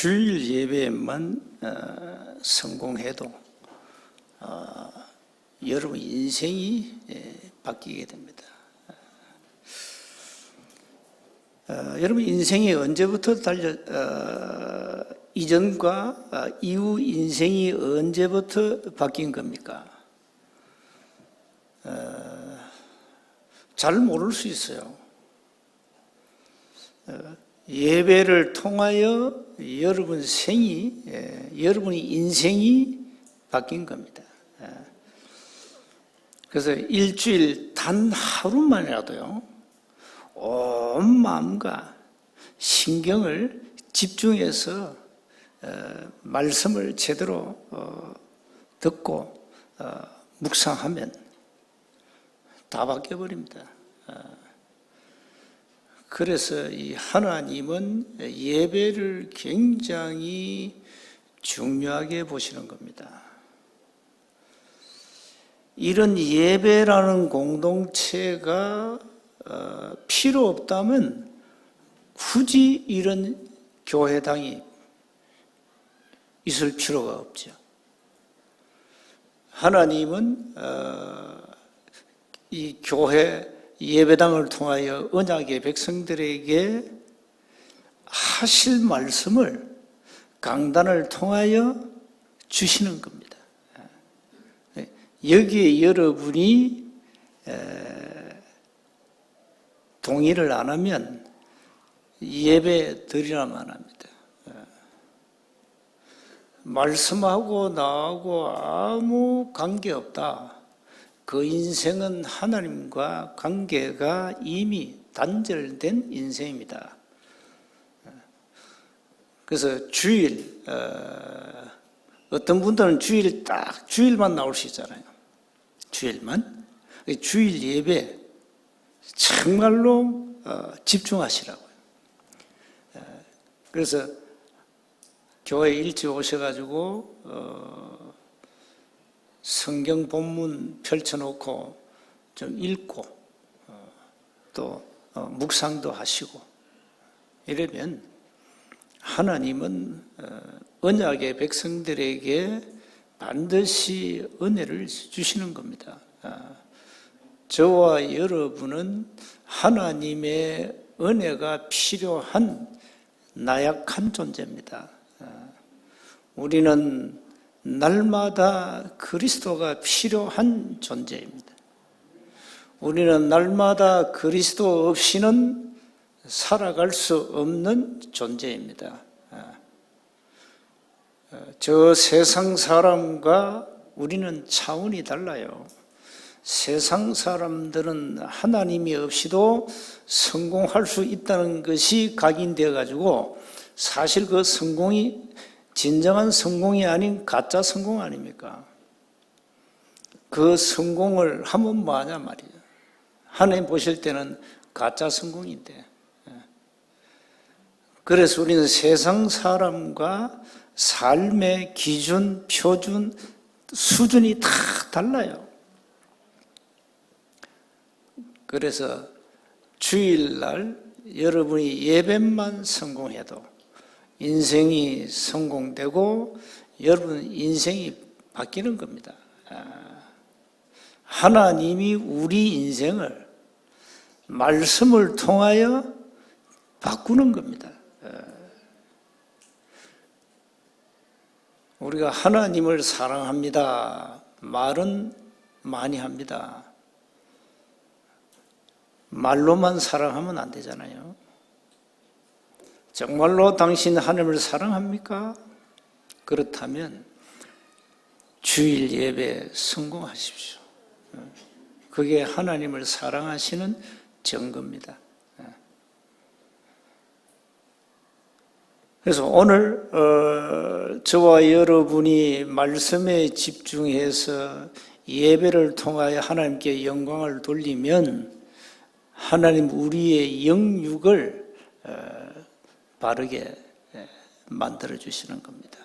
주일 예배만 성공해도 여러분 인생이 바뀌게 됩니다. 여러분 인생이 언제부터 이전과 이후 인생이 언제부터 바뀐 겁니까? 잘 모를 수 있어요. 예배를 통하여 여러분 여러분의 인생이 바뀐 겁니다. 그래서 일주일 단 하루만이라도요, 온 마음과 신경을 집중해서 말씀을 제대로 듣고 묵상하면 다 바뀌어버립니다. 그래서 이 하나님은 예배를 굉장히 중요하게 보시는 겁니다. 이런 예배라는 공동체가 필요 없다면 굳이 이런 교회당이 있을 필요가 없죠. 하나님은 이 교회 예배당을 통하여 언약의 백성들에게 하실 말씀을 강단을 통하여 주시는 겁니다. 여기에 여러분이 동의를 안 하면 예배 드리라만 합니다. 말씀하고 나하고 아무 관계없다. 그 인생은 하나님과 관계가 이미 단절된 인생입니다. 그래서 주일, 어떤 분들은 주일만 나올 수 있잖아요. 주일만. 주일 예배 정말로 집중하시라고요. 그래서 교회 일찍 오셔가지고 성경 본문 펼쳐놓고 좀 읽고 또 묵상도 하시고 이러면 하나님은 언약의 백성들에게 반드시 은혜를 주시는 겁니다. 저와 여러분은 하나님의 은혜가 필요한 나약한 존재입니다. 우리는 날마다 그리스도가 필요한 존재입니다. 우리는 날마다 그리스도 없이는 살아갈 수 없는 존재입니다. 저 세상 사람과 우리는 차원이 달라요. 세상 사람들은 하나님이 없이도 성공할 수 있다는 것이 각인되어 가지고 사실 그 성공이 진정한 성공이 아닌 가짜 성공 아닙니까? 그 성공을 하면 뭐하냐 말이에요. 하나님 보실 때는 가짜 성공인데. 그래서 우리는 세상 사람과 삶의 기준, 표준, 수준이 다 달라요. 그래서 주일날 여러분이 예배만 성공해도 인생이 성공되고 여러분 인생이 바뀌는 겁니다. 하나님이 우리 인생을 말씀을 통하여 바꾸는 겁니다. 우리가 하나님을 사랑합니다. 말은 많이 합니다. 말로만 사랑하면 안 되잖아요. 정말로 당신 하나님을 사랑합니까? 그렇다면 주일 예배 성공하십시오. 그게 하나님을 사랑하시는 증거입니다. 그래서 오늘 저와 여러분이 말씀에 집중해서 예배를 통하여 하나님께 영광을 돌리면 하나님 우리의 영육을 바르게 만들어 주시는 겁니다.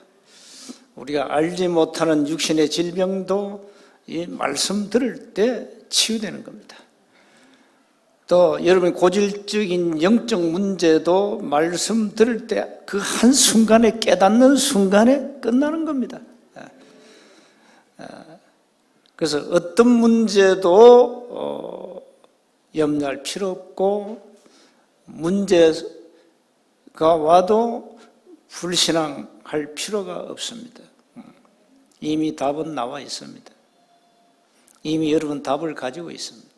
우리가 알지 못하는 육신의 질병도 이 말씀 들을 때 치유되는 겁니다. 또 여러분 고질적인 영적 문제도 말씀 들을 때 그 한순간에 깨닫는 순간에 끝나는 겁니다. 그래서 어떤 문제도 염려할 필요 없고 문제가 와도 불신앙할 필요가 없습니다. 이미 답은 나와 있습니다. 이미 여러분 답을 가지고 있습니다.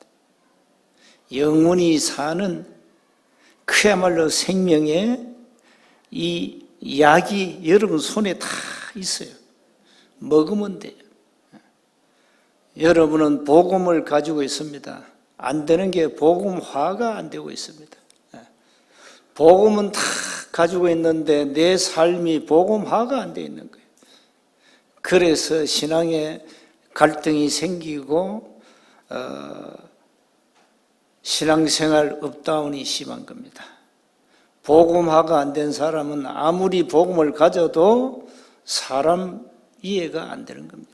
영원히 사는 그야말로 생명의 이 약이 여러분 손에 다 있어요. 먹으면 돼요. 여러분은 복음을 가지고 있습니다. 안 되는 게 복음화가 안 되고 있습니다. 복음은 다 가지고 있는데 내 삶이 복음화가 안 돼 있는 거예요. 그래서 신앙에 갈등이 생기고 신앙생활 업다운이 심한 겁니다. 복음화가 안 된 사람은 아무리 복음을 가져도 사람 이해가 안 되는 겁니다.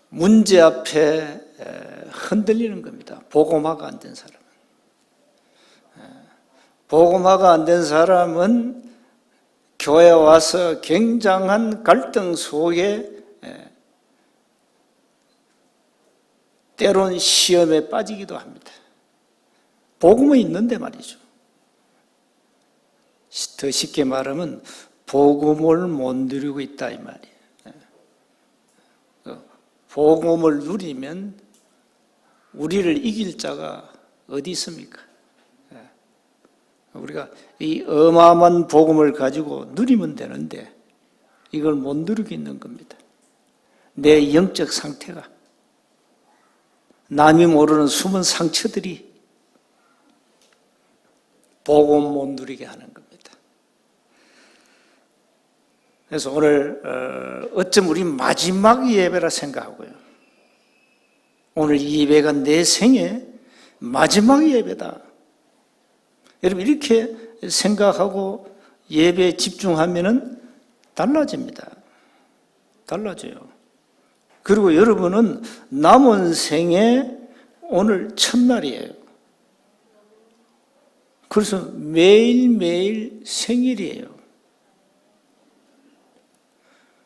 문제 앞에 흔들리는 겁니다. 복음화가 안 된 사람은. 복음화가 안 된 사람은 교회에 와서 굉장한 갈등 속에 때론 시험에 빠지기도 합니다. 복음은 있는데 말이죠. 더 쉽게 말하면 복음을 못 누리고 있다 이 말이에요. 복음을 누리면 우리를 이길 자가 어디 있습니까? 우리가 이 어마어마한 복음을 가지고 누리면 되는데 이걸 못 누리고 있는 겁니다. 내 영적 상태가 남이 모르는 숨은 상처들이 복음 못 누리게 하는 겁니다. 그래서 오늘 어쩜 우리 마지막 예배라 생각하고요. 오늘 이 예배가 내 생애 마지막 예배다. 여러분 이렇게 생각하고 예배에 집중하면은 달라집니다. 달라져요. 그리고 여러분은 남은 생에 오늘 첫날이에요. 그래서 매일매일 생일이에요.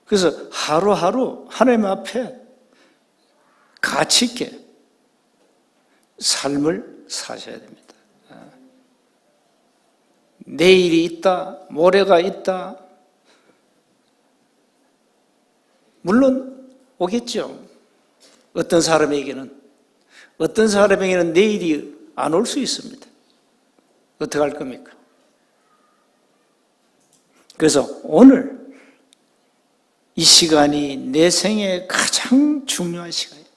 그래서 하루하루 하나님 앞에 가치 있게 삶을 사셔야 됩니다. 내일이 있다, 모레가 있다. 물론 오겠죠. 어떤 사람에게는 내일이 안 올 수 있습니다. 어떻게 할 겁니까? 그래서 오늘 이 시간이 내 생애 가장 중요한 시간이에요.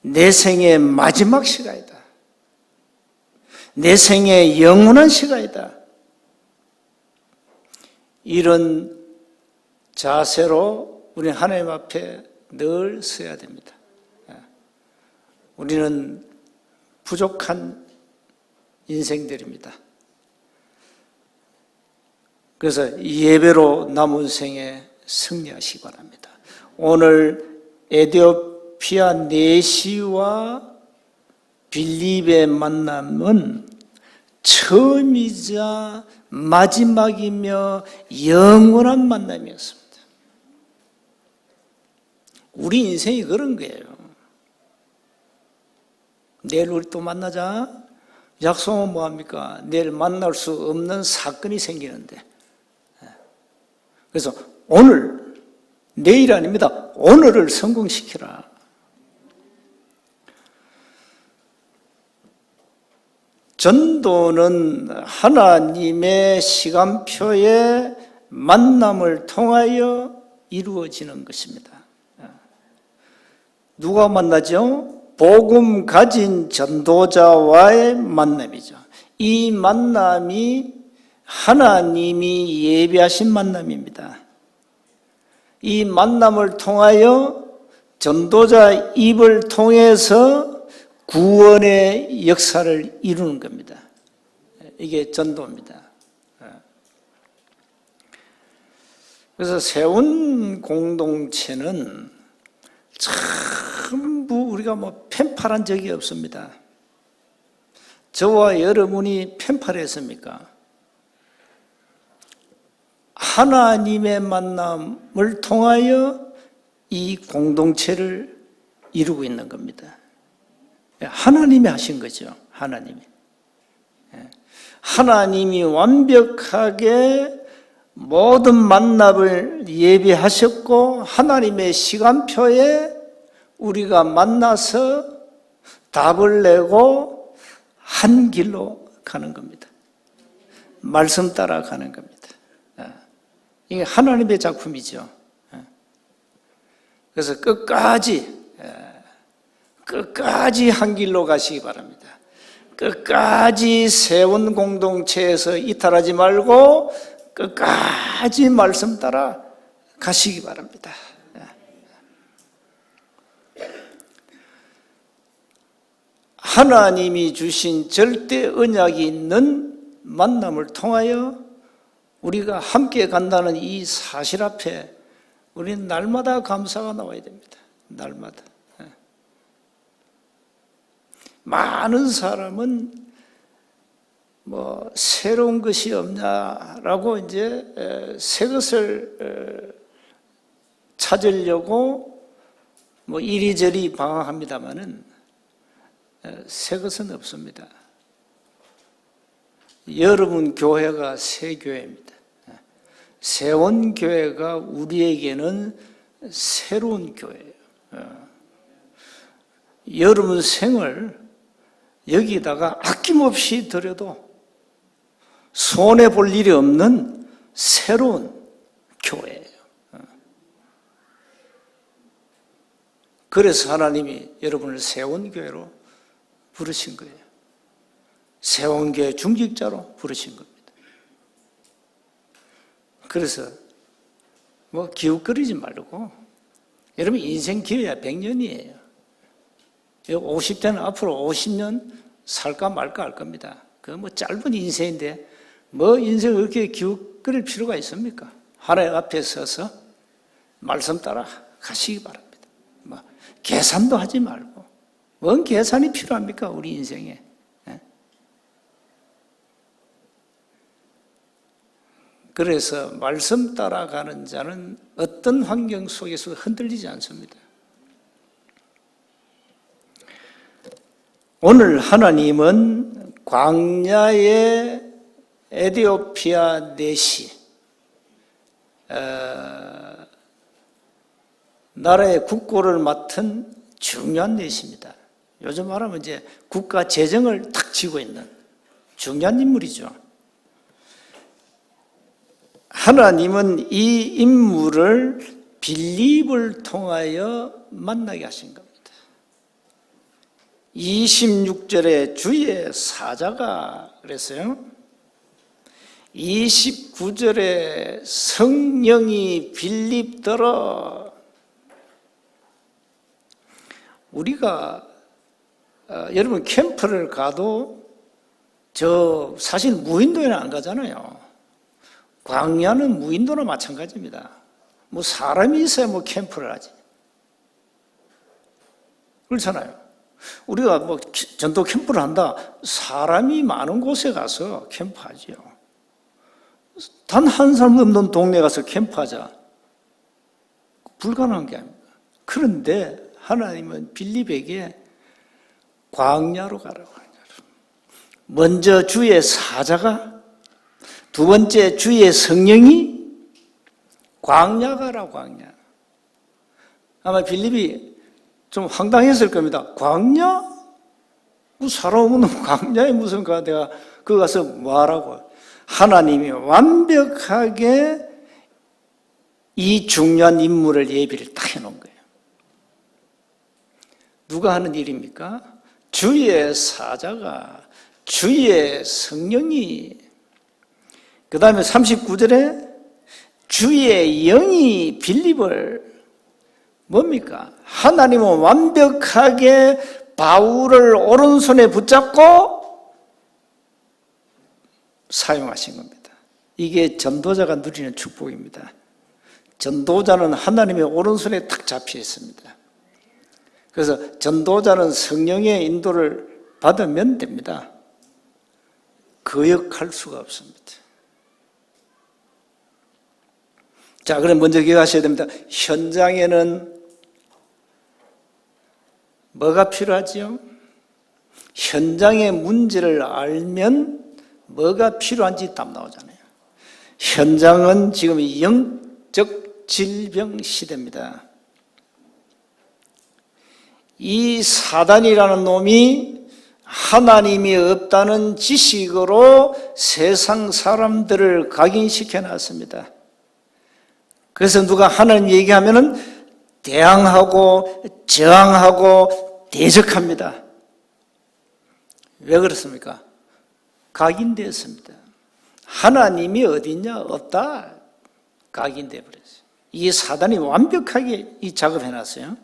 내 생의 마지막 시간이다. 내 생의 영원한 시간이다. 이런 자세로 우리 하나님 앞에 늘 서야 됩니다. 우리는 부족한 인생들입니다. 그래서 예배로 남은 생에 승리하시기 바랍니다. 오늘 에티오피아 내시와 빌립의 만남은 처음이자 마지막이며 영원한 만남이었습니다. 우리 인생이 그런 거예요. 내일 우리 또 만나자. 약속은 뭐합니까? 내일 만날 수 없는 사건이 생기는데. 그래서 오늘, 내일 아닙니다. 오늘을 성공시키라. 전도는 하나님의 시간표의 만남을 통하여 이루어지는 것입니다. 누가 만나죠? 복음 가진 전도자와의 만남이죠. 이 만남이 하나님이 예비하신 만남입니다. 이 만남을 통하여 전도자 입을 통해서 구원의 역사를 이루는 겁니다. 이게 전도입니다. 그래서 세운 공동체는 전부 우리가 뭐 펜팔한 적이 없습니다. 저와 여러분이 펜팔했습니까? 하나님의 만남을 통하여 이 공동체를 이루고 있는 겁니다. 하나님이 하신 거죠. 하나님이 완벽하게 모든 만남을 예비하셨고 하나님의 시간표에 우리가 만나서 답을 내고 한 길로 가는 겁니다. 말씀 따라 가는 겁니다. 이게 하나님의 작품이죠. 그래서 끝까지 한 길로 가시기 바랍니다. 끝까지 세운 공동체에서 이탈하지 말고 끝까지 말씀 따라 가시기 바랍니다. 하나님이 주신 절대 언약이 있는 만남을 통하여 우리가 함께 간다는 이 사실 앞에 우리는 날마다 감사가 나와야 됩니다. 날마다. 많은 사람은 뭐 새로운 것이 없냐라고 이제 새 것을 찾으려고 뭐 이리저리 방황합니다만은 새 것은 없습니다. 여러분 교회가 새 교회입니다. 세원 교회가 우리에게는 새로운 교회예요. 여러분 생을 여기다가 아낌없이 들여도 손해볼 일이 없는 새로운 교회예요. 그래서 하나님이 여러분을 세원교회로 부르신 거예요. 세원교회 중직자로 부르신 겁니다. 그래서 뭐 기웃거리지 말고 여러분 인생 기회야 100년이에요. 50대는 앞으로 50년 살까 말까 할 겁니다. 그 뭐 짧은 인생인데 뭐 인생을 그렇게 기웃거릴 필요가 있습니까? 하나님 앞에 서서 말씀 따라 가시기 바랍니다. 뭐 계산도 하지 말고 뭔 계산이 필요합니까? 우리 인생에. 그래서 말씀 따라가는 자는 어떤 환경 속에서도 흔들리지 않습니다. 오늘 하나님은 광야의 에디오피아 내시 나라의 국고를 맡은 중요한 내시입니다. 요즘 말하면 이제 국가 재정을 탁 쥐고 있는 중요한 인물이죠. 하나님은 이 인물을 빌립을 통하여 만나게 하신 겁니다. 26절에 주의 사자가 그랬어요. 29절에 성령이 빌립더러. 우리가 여러분 캠프를 가도 저 사실 무인도에는 안 가잖아요. 광야는 무인도나 마찬가지입니다. 뭐 사람이 있어야 뭐 캠프를 하지. 그렇잖아요. 우리가 뭐 전도 캠프를 한다. 사람이 많은 곳에 가서 캠프하지요. 단 한 사람 없는 동네 가서 캠프하자. 불가능한 게 아닙니다. 그런데 하나님은 빌립에게 광야로 가라고 하냐. 먼저 주의 사자가, 두 번째 주의 성령이 광야 가라, 광야. 아마 빌립이 좀 황당했을 겁니다. 광야? 사람 없는 광야에 무슨 내가 거기 가서 뭐 하라고. 하나님이 완벽하게 이 중요한 인물을 예비를 딱 해놓은 거예요. 누가 하는 일입니까? 주의 사자가, 주의 성령이, 그 다음에 39절에 주의 영이 빌립을 뭡니까? 하나님은 완벽하게 바울을 오른손에 붙잡고 사용하신 겁니다. 이게 전도자가 누리는 축복입니다. 전도자는 하나님의 오른손에 탁 잡혀 있습니다. 그래서 전도자는 성령의 인도를 받으면 됩니다. 거역할 수가 없습니다. 자, 그럼 먼저 기억하셔야 됩니다. 현장에는 뭐가 필요하지요? 현장의 문제를 알면 뭐가 필요한지 답 나오잖아요. 현장은 지금 영적 질병 시대입니다. 이 사단이라는 놈이 하나님이 없다는 지식으로 세상 사람들을 각인시켜 놨습니다. 그래서 누가 하나님 얘기하면은 대항하고 저항하고 대적합니다. 왜 그렇습니까? 각인되었습니다. 하나님이 어디 있냐? 없다. 각인돼 버렸어요. 이게 사단이 완벽하게 이 작업해 놨어요.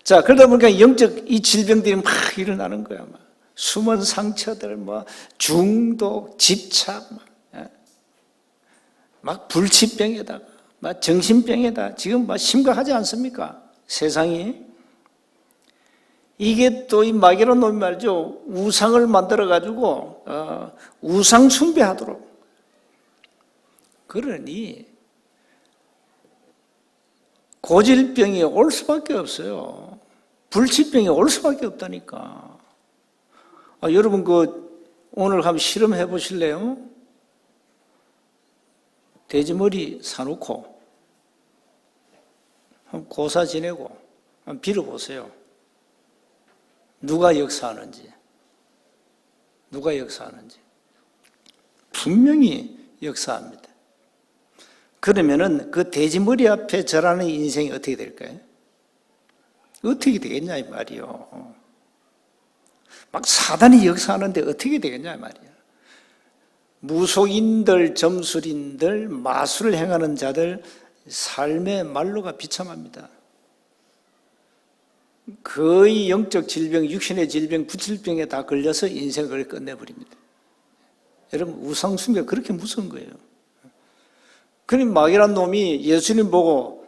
자, 그러다 보니까 영적 이 질병들이 막 일어나는 거야. 막 숨은 상처들, 뭐 중독, 집착, 막 불치병에다가, 막 정신병에다 지금 막 심각하지 않습니까? 세상이. 이게 또 이 마귀란 놈이 말이죠. 우상을 만들어 가지고 우상 숭배하도록. 그러니 고질병이 올 수밖에 없어요. 불치병이 올 수밖에 없다니까. 여러분 오늘 한번 실험해 보실래요? 돼지머리 사놓고 한번 고사 지내고 한번 빌어보세요. 누가 역사하는지. 분명히 역사합니다. 그러면은 그 돼지머리 앞에 절하는 인생이 어떻게 될까요? 어떻게 되겠냐 이 말이요. 막 사단이 역사하는데 어떻게 되겠냐 이 말이야. 무속인들, 점술인들, 마술을 행하는 자들 삶의 말로가 비참합니다. 거의 영적 질병, 육신의 질병, 구질병에 다 걸려서 인생을 끝내버립니다. 여러분 우상숭배가 그렇게 무서운 거예요. 그럼 마귀란 놈이 예수님 보고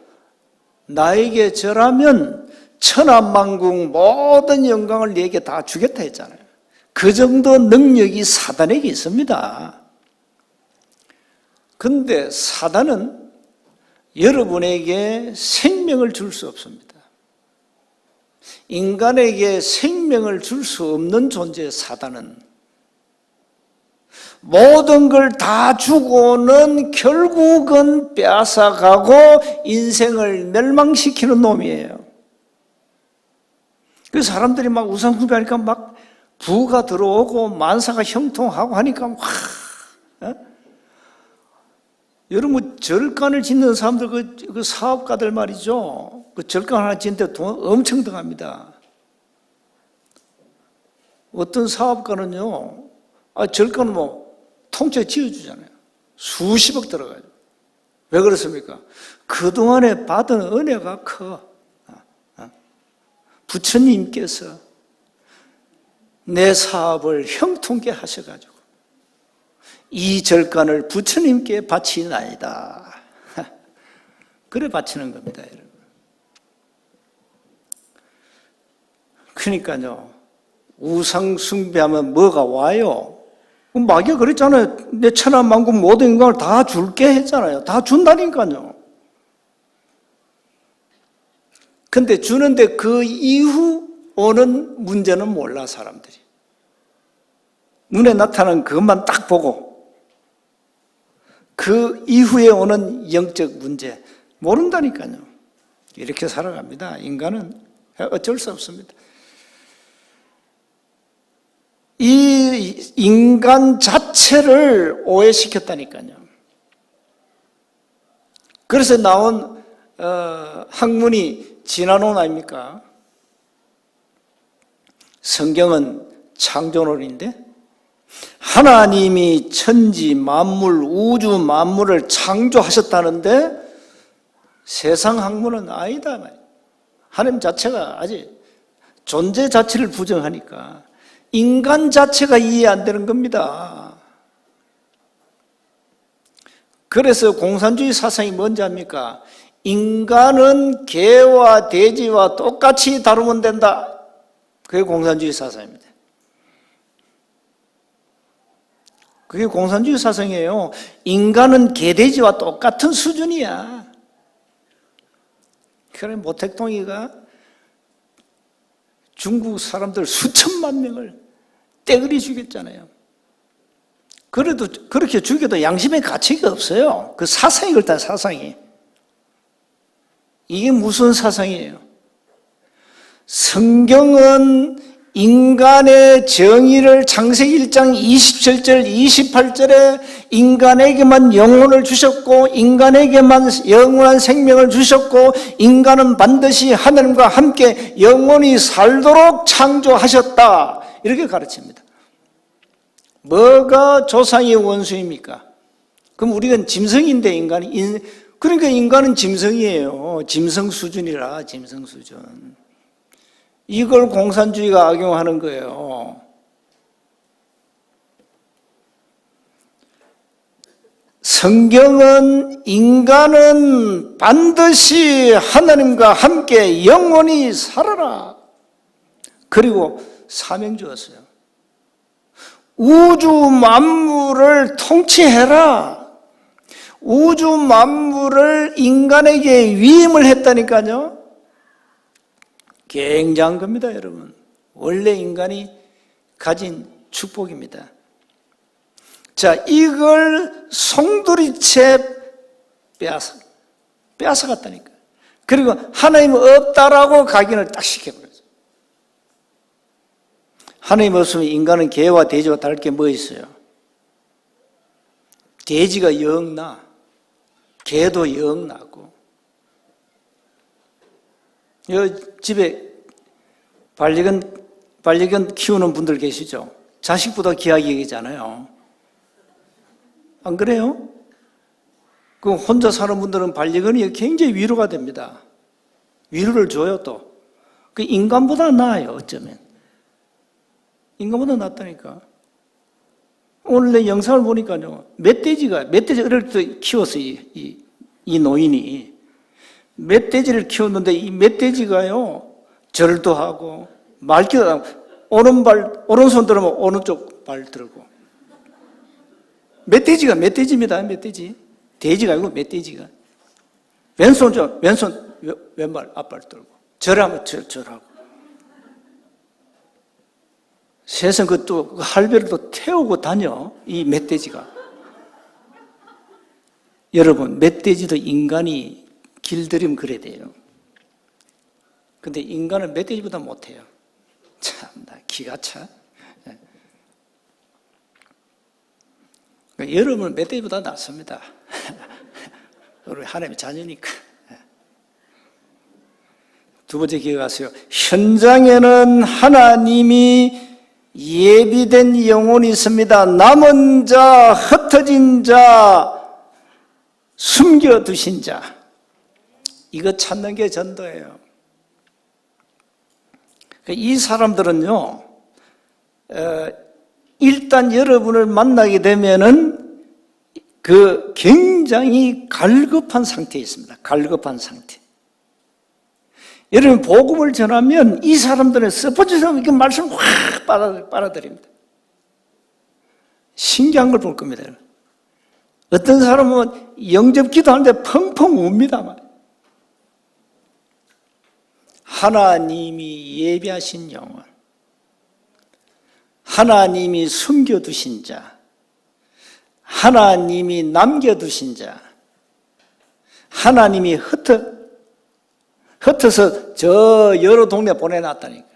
나에게 절하면 천하만국 모든 영광을 네게 다 주겠다 했잖아요. 그 정도 능력이 사단에게 있습니다. 그런데 사단은 여러분에게 생명을 줄 수 없습니다. 인간에게 생명을 줄 수 없는 존재 사단은 모든 걸 다 주고는 결국은 빼앗아가고 인생을 멸망시키는 놈이에요. 그 사람들이 막 우상숭배하니까 막 부가 들어오고 만사가 형통하고 하니까 막 여러분 절간을 짓는 사람들 그 사업가들 말이죠. 그 절간 하나 짓는데 돈 엄청 들어갑니다. 어떤 사업가는요, 절간은 뭐 통째 지어주잖아요. 수십억 들어가요. 왜 그렇습니까? 그동안에 받은 은혜가 커. 부처님께서 내 사업을 형통케 하셔가지고 이 절간을 부처님께 바치나이다. 그래 바치는 겁니다, 여러분. 그러니까요, 우상 숭배하면 뭐가 와요? 마귀가 그랬잖아요. 내 천하만국 모든 인간을 다 줄게 했잖아요. 다 준다니까요. 근데 주는데 그 이후 오는 문제는 몰라, 사람들이. 눈에 나타나는 그것만 딱 보고 그 이후에 오는 영적 문제 모른다니까요. 이렇게 살아갑니다. 인간은 어쩔 수 없습니다. 이 인간 자체를 오해시켰다니까요. 그래서 나온 학문이 진화론 아닙니까? 성경은 창조론인데 하나님이 천지 만물, 우주 만물을 창조하셨다는데 세상 학문은 아니다 말이에요. 하나님 자체가 아직 존재 자체를 부정하니까 인간 자체가 이해 안 되는 겁니다. 그래서 공산주의 사상이 뭔지 압니까? 인간은 개와 돼지와 똑같이 다루면 된다. 그게 공산주의 사상입니다. 그게 공산주의 사상이에요. 인간은 개, 돼지와 똑같은 수준이야. 그래 모택동이가 중국 사람들 수천만 명을 떼그리 죽였잖아요. 그래도 그렇게 죽여도 양심의 가치가 없어요. 그 사상이 그렇다, 사상이. 이게 무슨 사상이에요? 성경은 인간의 정의를 창세기 1장 27절, 28절에 인간에게만 영혼을 주셨고 인간에게만 영원한 생명을 주셨고 인간은 반드시 하나님과 함께 영원히 살도록 창조하셨다. 이렇게 가르칩니다. 뭐가 조상의 원수입니까? 그럼 우리가 짐승인데 인간이 그러니까 인간은 짐승이에요. 짐승 수준이라, 짐승 수준. 이걸 공산주의가 악용하는 거예요. 성경은 인간은 반드시 하나님과 함께 영원히 살아라. 그리고 사명 주었어요. 우주 만물을 통치해라. 우주 만물을 인간에게 위임을 했다니까요. 굉장한 겁니다, 여러분. 원래 인간이 가진 축복입니다. 자, 이걸 송두리째 빼앗아갔다니까. 그리고 하나님 없다라고 각인을 딱 시켜버렸어요. 하나님 없으면 인간은 개와 돼지와 다를 게 뭐 있어요? 돼지가 영 나, 개도 영 나고. 집에 반려견 키우는 분들 계시죠? 자식보다 귀하게 여기잖아요. 안 그래요? 그 혼자 사는 분들은 반려견이 굉장히 위로가 됩니다. 위로를 줘요, 또. 그 인간보다 나아요, 어쩌면. 인간보다 낫다니까. 오늘 내 영상을 보니까요, 멧돼지 어릴 때 키웠어요, 이 노인이. 멧돼지를 키웠는데 이 멧돼지가요, 절도 하고, 말기도 하고, 오른손 들으면 오른쪽 발 들고. 멧돼지가 멧돼지입니다, 멧돼지. 돼지가 아니고 멧돼지가. 왼손 왼발, 앞발 들고. 절하면 절하고. 세상 또 할배를 또 태우고 다녀, 이 멧돼지가. 여러분, 멧돼지도 인간이 길들이면 그래야 돼요. 근데 인간은 멧돼지보다 못해요. 참나, 기가 차. 여러분은 멧돼지보다 낫습니다. 우리 하나님의 자녀니까. 두 번째 기억하세요. 현장에는 하나님이 예비된 영혼이 있습니다. 남은 자, 흩어진 자, 숨겨두신 자. 이거 찾는 게 전도예요. 이 사람들은요, 일단 여러분을 만나게 되면은 그 굉장히 갈급한 상태에 있습니다. 갈급한 상태. 여러분, 복음을 전하면 이 사람들은 스포츠처럼 이렇게 말씀을 확 빨아들입니다. 신기한 걸 볼 겁니다. 어떤 사람은 영접 기도하는데 펑펑 웁니다. 하나님이 예비하신 영혼, 하나님이 숨겨두신 자, 하나님이 남겨두신 자, 하나님이 흩어서 저 여러 동네 보내놨다니까.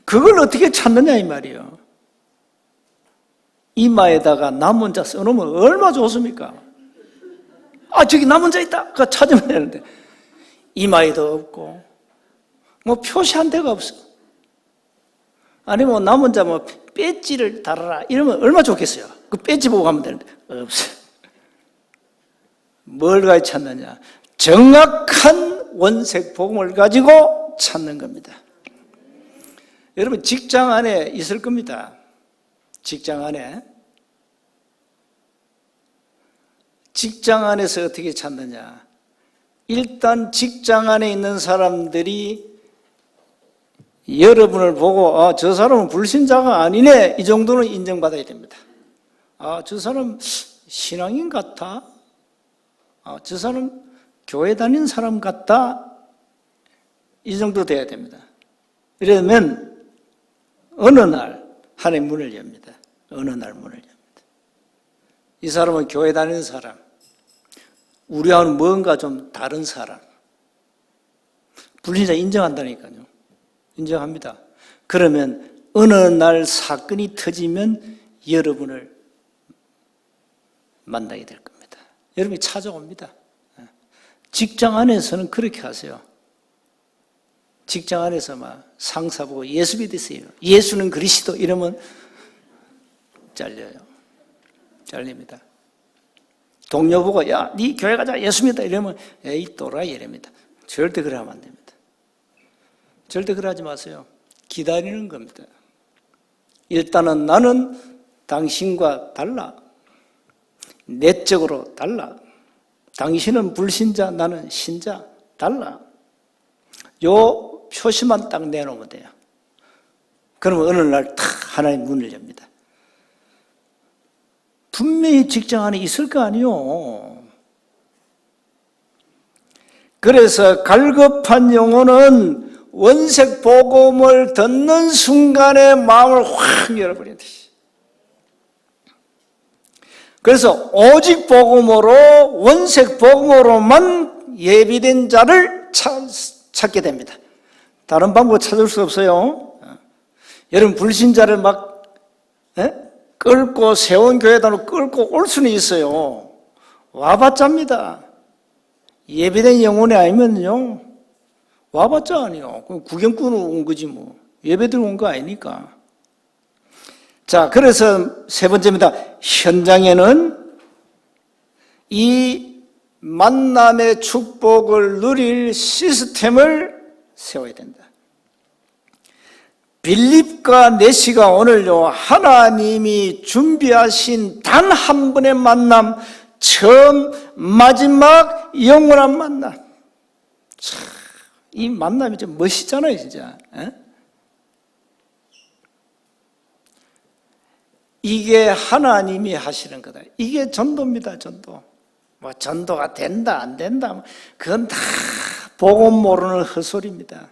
그걸 어떻게 찾느냐 이 말이에요. 이마에다가 남은 자 써놓으면 얼마나 좋습니까? 아, 저기 남은 자 있다. 그거 찾으면 되는데 이마에도 없고 뭐 표시한 데가 없어. 아니면 남은 자 뭐 배지를 달아라 이러면 얼마나 좋겠어요. 그 배지 보고 가면 되는데 없어. 뭘 가지고 찾느냐? 정확한 원색 복음을 가지고 찾는 겁니다. 여러분, 직장 안에 있을 겁니다. 직장 안에서 어떻게 찾느냐? 일단 직장 안에 있는 사람들이 여러분을 보고 저 사람은 불신자가 아니네, 이 정도는 인정받아야 됩니다. 저 사람 신앙인 같아, 저 사람 교회 다니는 사람 같다, 이 정도 돼야 됩니다. 이러면 어느 날 하나님 문을 엽니다. 어느 날 문을 엽니다. 이 사람은 교회 다니는 사람, 우리와는 뭔가 좀 다른 사람, 불신자 인정한다니까요. 인정합니다. 그러면 어느 날 사건이 터지면 여러분을 만나게 될 겁니다. 여러분이 찾아옵니다. 직장 안에서는 그렇게 하세요. 직장 안에서 막 상사 보고 예수 믿으세요, 예수는 그리스도, 이러면 잘려요. 잘립니다. 동료 보고 야, 네 교회 가자, 예수 믿다, 이러면 에이 또라이, 이랍니다. 절대 그러면 안 됩니다. 절대 그러지 마세요. 기다리는 겁니다. 일단은 나는 당신과 달라. 내적으로 달라. 당신은 불신자, 나는 신자, 달라. 요 표시만 딱 내놓으면 돼요. 그러면 어느 날 탁 하나님 문을 엽니다. 분명히 직장 안에 있을 거 아니요. 그래서 갈급한 영혼은 원색 복음을 듣는 순간에 마음을 확 열어버리듯이. 그래서 오직 복음으로, 원색 복음으로만 예비된 자를 찾게 됩니다. 다른 방법 찾을 수 없어요. 여러분 불신자를 막 끌고 세운 교회단으로 끌고 올 수는 있어요. 와봤자입니다. 예비된 영혼이 아니면요, 와봤자 아니요. 구경꾼으로 온 거지 뭐. 예배들 온 거 아니니까. 자, 그래서 세 번째입니다. 현장에는 이 만남의 축복을 누릴 시스템을 세워야 된다. 빌립과 네시가 오늘요, 하나님이 준비하신 단 한 번의 만남, 처음 마지막 영원한 만남. 참, 이 만남이 좀 멋있잖아요, 진짜. 이게 하나님이 하시는 거다. 이게 전도입니다, 전도. 뭐 전도가 된다, 안 된다, 그건 다 복음 모르는 헛소리입니다.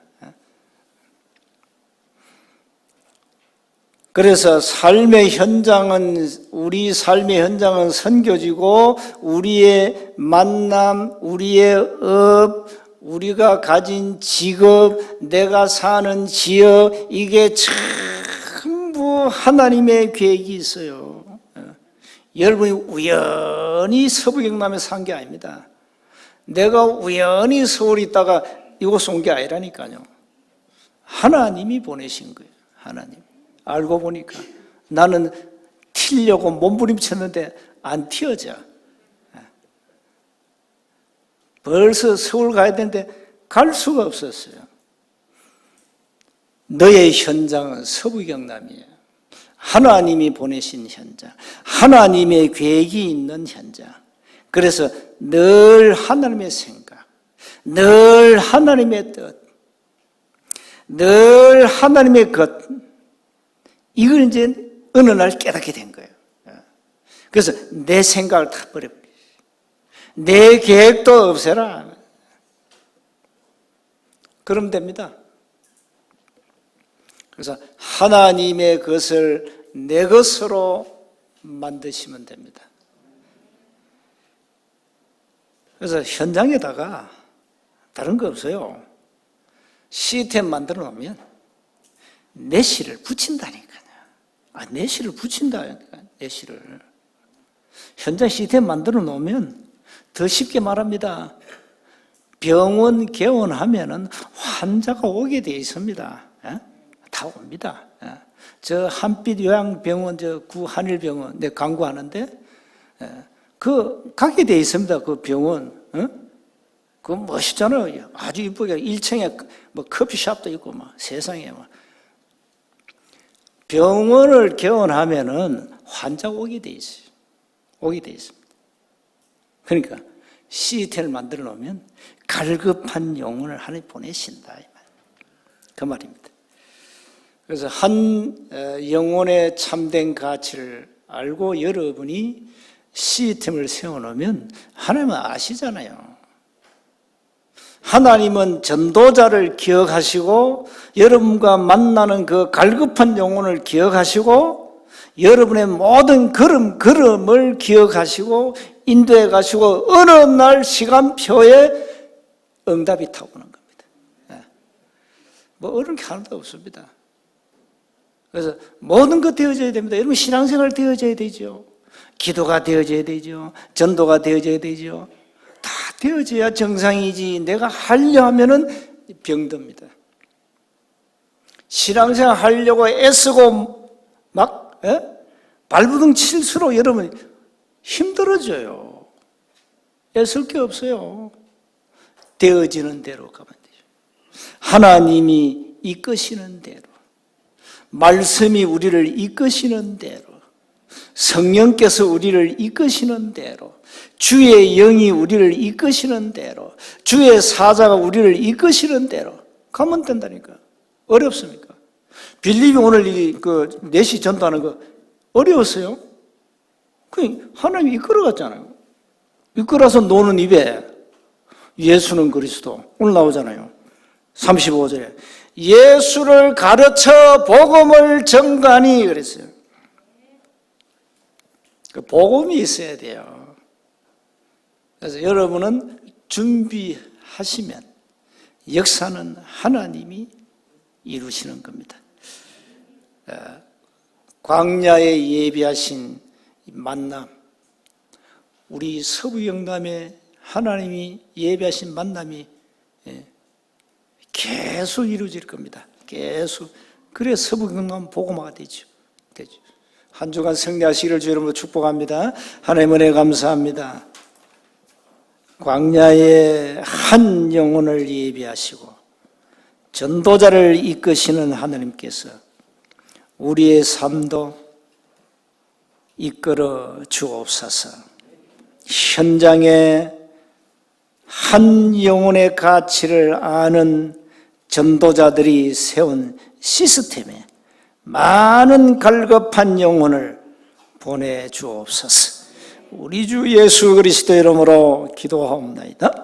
그래서 삶의 현장은, 우리 삶의 현장은 선교지고, 우리의 만남, 우리의 업, 우리가 가진 직업, 내가 사는 지역, 이게 전부 하나님의 계획이 있어요. 여러분이 우연히 서부경남에 산 게 아닙니다. 내가 우연히 서울에 있다가 이곳 온 게 아니라니까요. 하나님이 보내신 거예요. 하나님. 알고 보니까 나는 튀려고 몸부림쳤는데 안 튀어져. 벌써 서울 가야 되는데 갈 수가 없었어요. 너의 현장은 서부경남이에요. 하나님이 보내신 현장, 하나님의 계획이 있는 현장. 그래서 늘 하나님의 생각, 늘 하나님의 뜻, 늘 하나님의 것, 이걸 이제 어느 날 깨닫게 된 거예요. 그래서 내 생각을 다 버려버려. 내 계획도 없애라. 그러면 됩니다. 그래서 하나님의 것을 내 것으로 만드시면 됩니다. 그래서 현장에다가 다른 거 없어요. 시스템 만들어 놓으면 내시를 붙인다니까요. 내시를 붙인다니까, 내시를. 현장 시스템 만들어 놓으면 더 쉽게 말합니다. 병원 개원하면은 환자가 오게 돼 있습니다. 다 옵니다. 저 한빛 요양병원, 저 구한일병원, 내가 광고하는데, 그 가게 돼 있습니다. 그 병원. 그거 멋있잖아요. 아주 이쁘게 1층에 뭐 커피숍도 있고 막 세상에 막. 병원을 개원하면은 환자가 오게 돼 있어요. 오게 돼 있습니다. 그러니까 시스템을 만들어 놓으면 갈급한 영혼을 하나님 보내신다, 그 말입니다. 그래서 한 영혼의 참된 가치를 알고 여러분이 시스템을 세워놓으면 하나님은 아시잖아요. 하나님은 전도자를 기억하시고 여러분과 만나는 그 갈급한 영혼을 기억하시고 여러분의 모든 걸음을 기억하시고 인도해 가시고 어느 날 시간표에 응답이 타오는 겁니다. 뭐 어려운 게 하나도 없습니다. 그래서 모든 것 되어져야 됩니다. 여러분 신앙생활 되어져야 되죠. 기도가 되어져야 되죠. 전도가 되어져야 되죠. 다 되어져야 정상이지. 내가 하려 하면은 병듭니다. 신앙생활 하려고 애쓰고 막 발부둥 칠수록 여러분 힘들어져요. 애쓸 게 없어요. 되어지는 대로 가면 되죠. 하나님이 이끄시는 대로, 말씀이 우리를 이끄시는 대로, 성령께서 우리를 이끄시는 대로, 주의 영이 우리를 이끄시는 대로, 주의 사자가 우리를 이끄시는 대로 가면 된다니까. 어렵습니까? 빌립이 오늘 그 4시 전도하는 거 어려웠어요? 하나님이 이끌어갔잖아요. 이끌어서 노는 입에 예수는 그리스도 오늘 나오잖아요. 35절에 예수를 가르쳐 복음을 전가하니 그랬어요. 그 복음이 있어야 돼요. 그래서 여러분은 준비하시면 역사는 하나님이 이루시는 겁니다. 광야에 예비하신 만남, 우리 서부영남에 하나님이 예비하신 만남이 계속 이루어질 겁니다. 계속. 그래 서부영남 복음화가 되죠. 한 주간 승리하시기를 주 이름으로 축복합니다. 하나님 은혜 감사합니다. 광야에 한 영혼을 예비하시고 전도자를 이끄시는 하나님께서 우리의 삶도 이끌어 주옵소서. 현장에 한 영혼의 가치를 아는 전도자들이 세운 시스템에 많은 갈급한 영혼을 보내주옵소서. 우리 주 예수 그리스도 이름으로 기도하옵나이다.